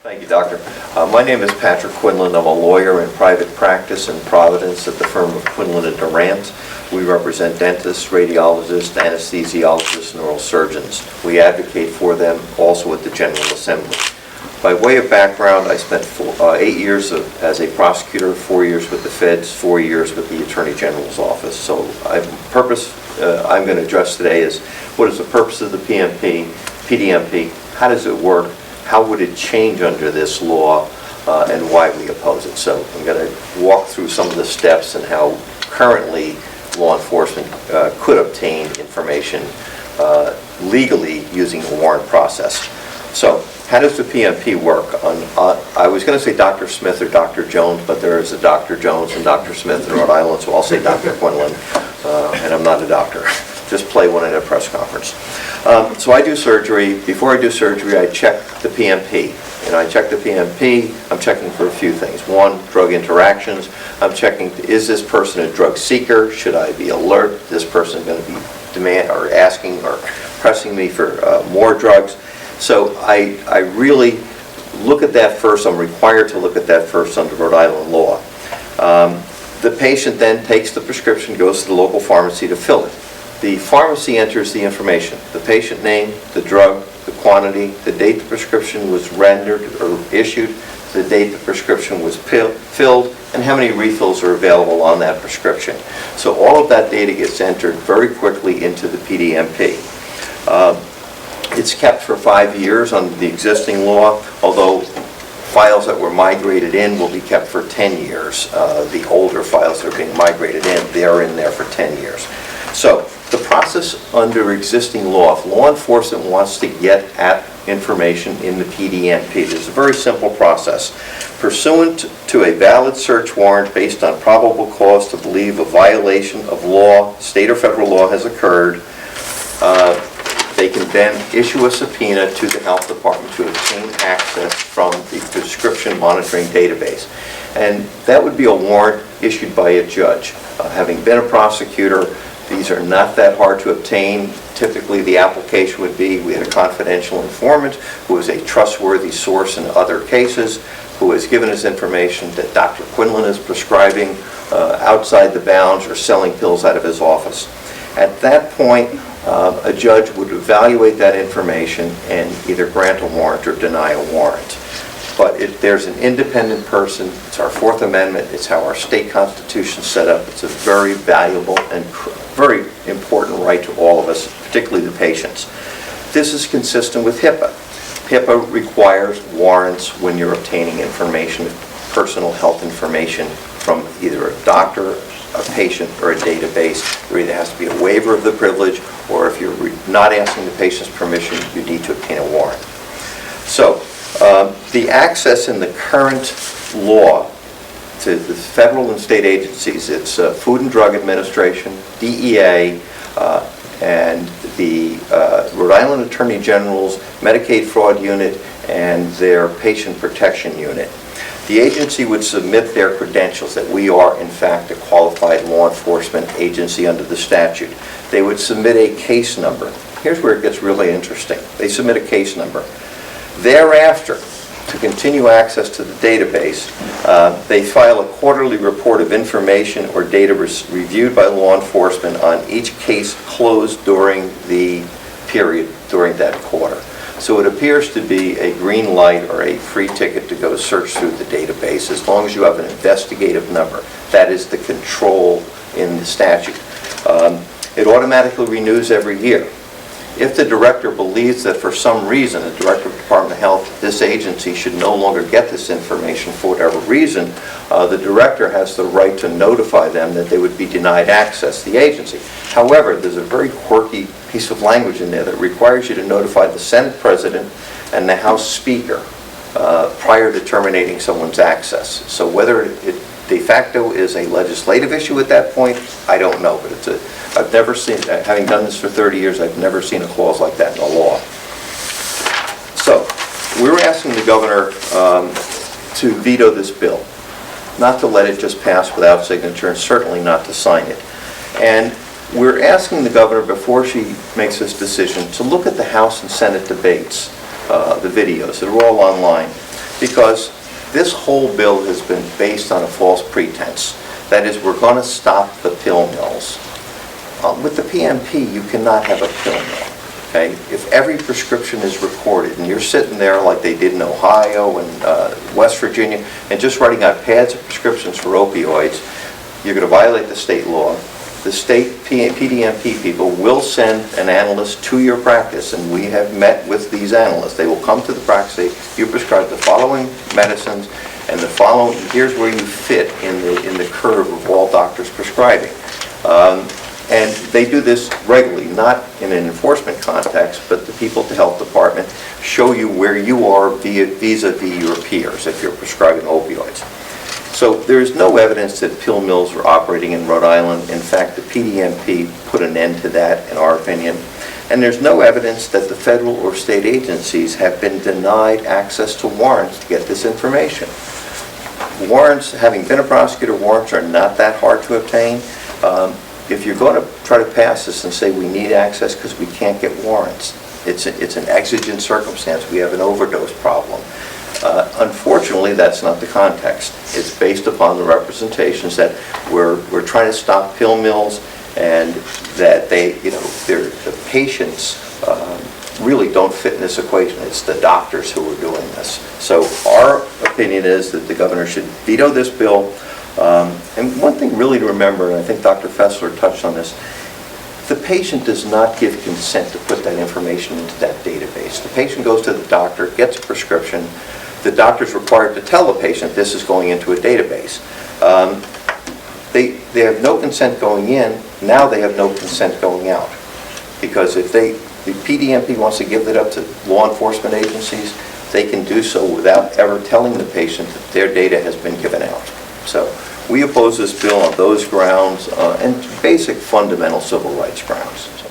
Thank you, Doctor. My name is Patrick Quinlan. I'm a lawyer in private practice in Providence at the firm of Quinlan and Durant. We represent dentists, radiologists, anesthesiologists, and oral surgeons. We advocate for them also at the General Assembly. By way of background, I spent 8 years as a prosecutor, 4 years with the feds, 4 years with the Attorney General's office. So I'm going to address today is what is the purpose of the PDMP, how does it work, how would it change under this law, and why we oppose it. So I'm going to walk through some of the steps and how currently law enforcement could obtain information legally using the warrant process. So how does the PMP work? I was going to say Dr. Smith or Dr. Jones, but there is a Dr. Jones and Dr. Smith in Rhode Island, so I'll say Dr. Quinlan, and I'm not a doctor. Just play one at a press conference. So I do surgery. Before I do surgery, I check the PMP. I check the PMP, I'm checking for a few things. One, drug interactions. I'm checking, is this person a drug seeker? Should I be alert? This person going to be asking or pressing me for more drugs? So I really look at that first. I'm required to look at that first under Rhode Island law. The patient then takes the prescription, goes to the local pharmacy to fill it. The pharmacy enters the information, the patient name, the drug, the quantity, the date the prescription was rendered or issued, the date the prescription was filled, and how many refills are available on that prescription. So all of that data gets entered very quickly into the PDMP. It's kept for 5 years under the existing law, although files that were migrated in will be kept for 10 years. The older files that are being migrated in, they're in there for 10 years. So the process under existing law, if law enforcement wants to get at information in the PDMP, there's a very simple process. Pursuant to a valid search warrant based on probable cause to believe a violation of law, state or federal law has occurred, they can then issue a subpoena to the health department to obtain access from the prescription monitoring database. And that would be a warrant issued by a judge. Having been a prosecutor, these are not that hard to obtain. Typically, the application would be, we had a confidential informant who is a trustworthy source in other cases, who has given us information that Dr. Quinlan is prescribing outside the bounds or selling pills out of his office. At that point, a judge would evaluate that information and either grant a warrant or deny a warrant. But there's an independent person. It's our Fourth Amendment. It's how our state constitution is set up. It's a very valuable and very important right to all of us, particularly the patients. This is consistent with HIPAA. HIPAA requires warrants when you're obtaining information, personal health information from either a doctor, a patient, or a database. There either has to be a waiver of the privilege, or if you're not asking the patient's permission, you need to obtain a warrant. So the access in the current law to the federal and state agencies, it's Food and Drug Administration, DEA, and the Rhode Island Attorney General's Medicaid Fraud Unit and their Patient Protection Unit. The agency would submit their credentials that we are, in fact, a qualified law enforcement agency under the statute. They would submit a case number. Here's where it gets really interesting. They submit a case number. Thereafter, to continue access to the database, they file a quarterly report of information or data reviewed by law enforcement on each case closed during the period during that quarter. So it appears to be a green light or a free ticket to go search through the database as long as you have an investigative number. That is the control in the statute. It automatically renews every year. If the director believes that for some reason, the director of the Department of Health, this agency should no longer get this information for whatever reason, the director has the right to notify them that they would be denied access to the agency. However, there's a very quirky piece of language in there that requires you to notify the Senate President and the House Speaker prior to terminating someone's access. So whether it de facto is a legislative issue at that point, I don't know, but I've never seen, having done this for 30 years, I've never seen a clause like that in the law. So, we're asking the governor to veto this bill, not to let it just pass without signature, and certainly not to sign it. And we're asking the governor, before she makes this decision, to look at the House and Senate debates, the videos. They're all online. Because this whole bill has been based on a false pretense. That is, we're going to stop the pill mills. With the PMP, you cannot have a pill mill. Okay? If every prescription is recorded and you're sitting there like they did in Ohio and West Virginia and just writing out pads of prescriptions for opioids, you're going to violate the state law. The state PDMP people will send an analyst to your practice, and we have met with these analysts. They will come to the practice, say, you prescribe the following medicines, and the following, here's where you fit in the curve of all doctors prescribing. And they do this regularly, not in an enforcement context, but the people at the health department show you where you are vis-a-vis your peers if you're prescribing opioids. So there is no evidence that pill mills are operating in Rhode Island. In fact, the PDMP put an end to that, in our opinion. And there's no evidence that the federal or state agencies have been denied access to warrants to get this information. Warrants, having been a prosecutor, warrants are not that hard to obtain. If you're going to try to pass this and say we need access because we can't get warrants, it's an exigent circumstance. We have an overdose problem. Unfortunately, that's not the context. It's based upon the representations that we're trying to stop pill mills, and that the patients really don't fit in this equation. It's the doctors who are doing this. So our opinion is that the governor should veto this bill. And one thing really to remember, and I think Dr. Fessler touched on this, the patient does not give consent to put that information into that database. The patient goes to the doctor, gets a prescription. The doctor's required to tell the patient this is going into a database. They have no consent going in. Now they have no consent going out. Because if the PDMP wants to give it up to law enforcement agencies, they can do so without ever telling the patient that their data has been given out. So we oppose this bill on those grounds and basic fundamental civil rights grounds. So.